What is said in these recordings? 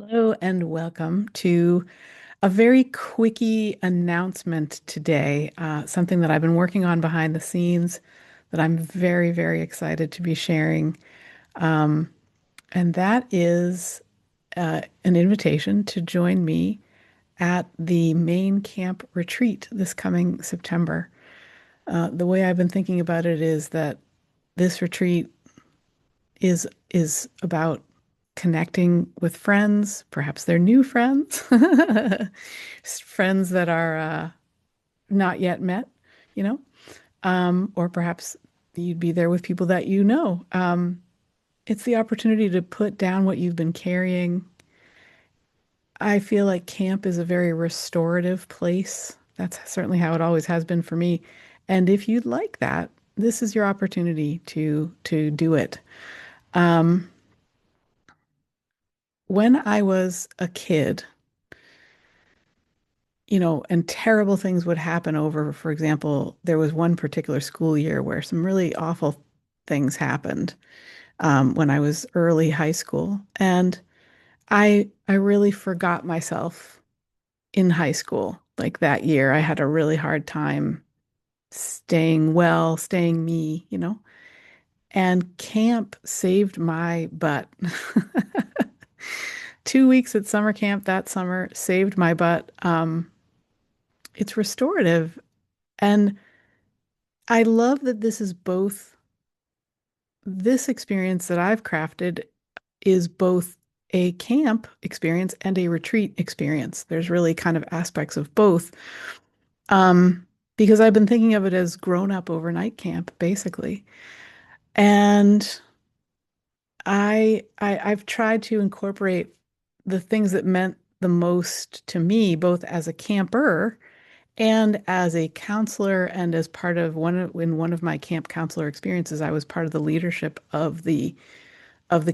Hello and welcome to a very quickie announcement today. Something that I've been working on behind the scenes that I'm very, very excited to be sharing. Um, and that is an invitation to join me at the Maine camp retreat this coming September. The way I've been thinking about it is that this retreat is about connecting with friends, perhaps they're new friends, friends that are not yet met, you know, or perhaps you'd be there with people that you know. It's the opportunity to put down what you've been carrying. I feel like camp is a very restorative place. That's certainly how it always has been for me. And if you'd like that, this is your opportunity to do it. Um, when I was a kid, and terrible things would happen over, for example, there was one particular school year where some really awful things happened when I was early high school. And I really forgot myself in high school. Like that year, I had a really hard time staying well, staying me. And camp saved my butt. 2 weeks at summer camp that summer saved my butt. It's restorative. And I love that this is both, this experience that I've crafted is both a camp experience and a retreat experience. There's really kind of aspects of both. Because I've been thinking of it as grown up overnight camp, basically. And I've tried to incorporate the things that meant the most to me, both as a camper and as a counselor, and as part of in one of my camp counselor experiences, I was part of the leadership of the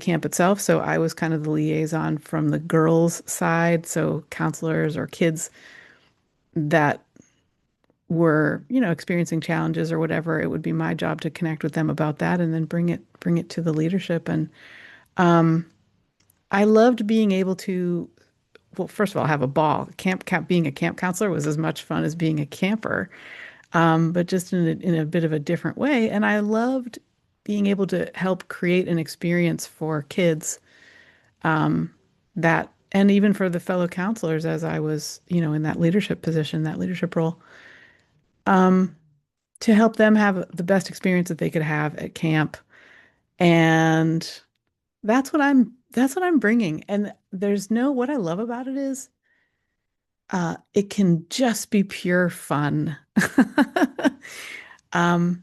camp itself. So I was kind of the liaison from the girls' side. So counselors or kids that were, experiencing challenges or whatever, it would be my job to connect with them about that and then bring it to the leadership. And um, I loved being able to, well, first of all, have a ball. Camp being a camp counselor was as much fun as being a camper, but just in a bit of a different way. And I loved being able to help create an experience for kids that, and even for the fellow counselors as I was, in that leadership position, that leadership role, to help them have the best experience that they could have at camp. And that's what I'm bringing. And what I love about it is it can just be pure fun. Um,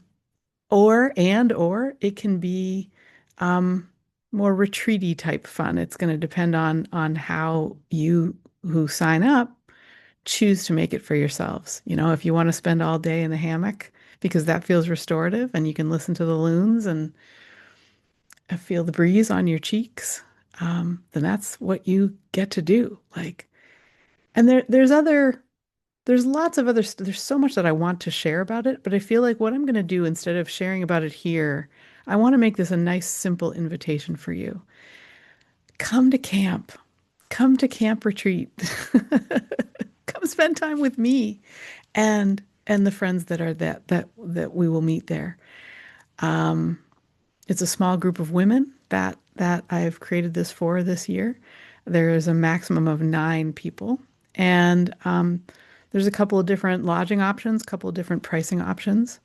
or it can be um, more retreaty type fun. It's going to depend on how you who sign up choose to make it for yourselves. If you want to spend all day in the hammock because that feels restorative and you can listen to the loons and feel the breeze on your cheeks, then that's what you get to do. Like, and there's lots of there's so much that I want to share about it, but I feel like what I'm going to do instead of sharing about it here, I want to make this a nice, simple invitation for you. Come to camp. Come to camp retreat. Come spend time with me and the friends that are that we will meet there. It's a small group of women that I've created this for this year. There is a maximum of 9 people, and there's a couple of different lodging options, a couple of different pricing options,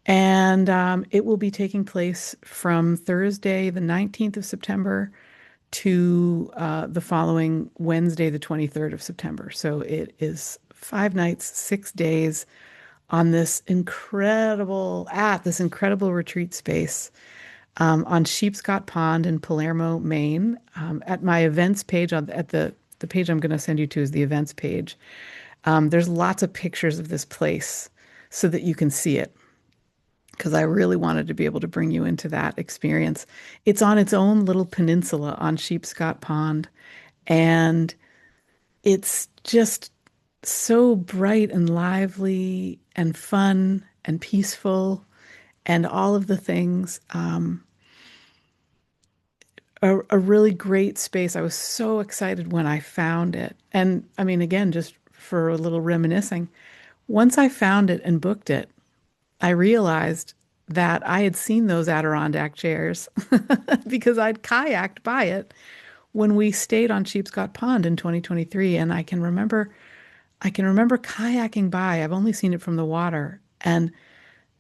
and it will be taking place from Thursday, the 19th of September, to the following Wednesday, the 23rd of September. So it is 5 nights, 6 days on this incredible retreat space on Sheepscot Pond in Palermo, Maine. At my events page, at the page I'm going to send you to is the events page. There's lots of pictures of this place so that you can see it because I really wanted to be able to bring you into that experience. It's on its own little peninsula on Sheepscot Pond, and it's just so bright and lively and fun and peaceful and all of the things. a really great space. I was so excited when I found it. And I mean, again, just for a little reminiscing, once I found it and booked it, I realized that I had seen those Adirondack chairs because I'd kayaked by it when we stayed on Sheepscot Pond in 2023. And I can remember kayaking by. I've only seen it from the water, and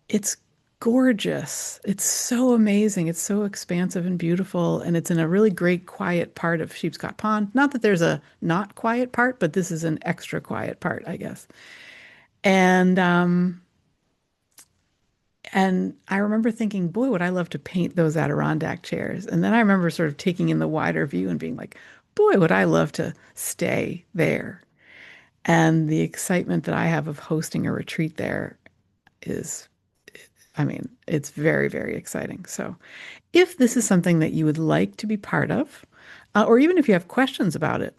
it's gorgeous. It's so amazing. It's so expansive and beautiful, and it's in a really great quiet part of Sheepscot Pond. Not that there's a not quiet part, but this is an extra quiet part, I guess. And and I remember thinking, boy, would I love to paint those Adirondack chairs. And then I remember sort of taking in the wider view and being like, boy, would I love to stay there. And the excitement that I have of hosting a retreat there is, I mean, it's very, very exciting. So if this is something that you would like to be part of, or even if you have questions about it,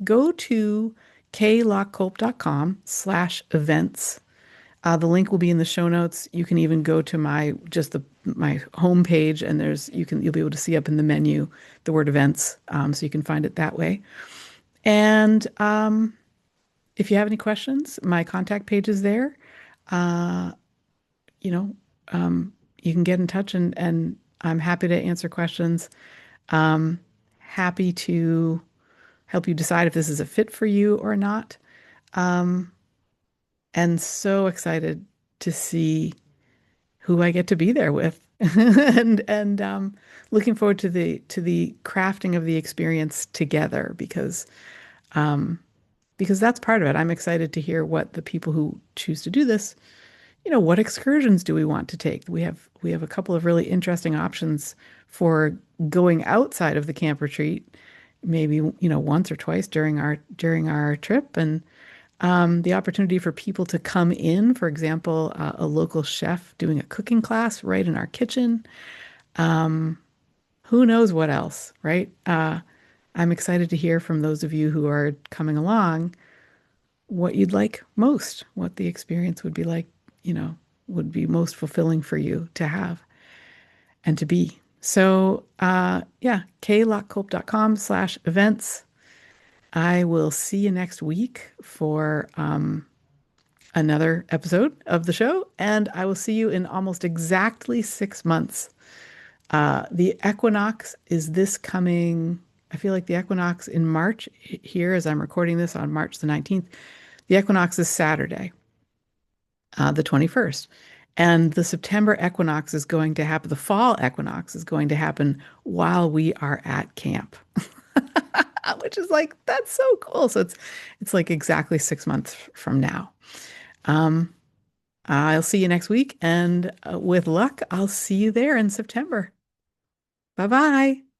go to klockculp.com/events. The link will be in the show notes. You can even go to my homepage, and you'll be able to see up in the menu the word events, so you can find it that way. And if you have any questions, my contact page is there. Uh, you know, you can get in touch, and I'm happy to answer questions. Um, Happy to help you decide if this is a fit for you or not. Um, and so excited to see who I get to be there with, and looking forward to the crafting of the experience together um, because that's part of it. I'm excited to hear what the people who choose to do this, what excursions do we want to take? We have a couple of really interesting options for going outside of the camp retreat, maybe, once or twice during our trip, and the opportunity for people to come in, for example, a local chef doing a cooking class right in our kitchen. Who knows what else, right? I'm excited to hear from those of you who are coming along what you'd like most, what the experience would be like, would be most fulfilling for you to have and to be. So, yeah, klockculp.com/events. I will see you next week for another episode of the show, and I will see you in almost exactly 6 months. The equinox is this coming, I feel like the equinox in March here as I'm recording this on March the 19th. The equinox is Saturday, the 21st. And the September equinox is going to happen, the fall equinox is going to happen while we are at camp, which is like, that's so cool. So it's like exactly 6 months from now. Um, I'll see you next week, and with luck, I'll see you there in September. Bye bye.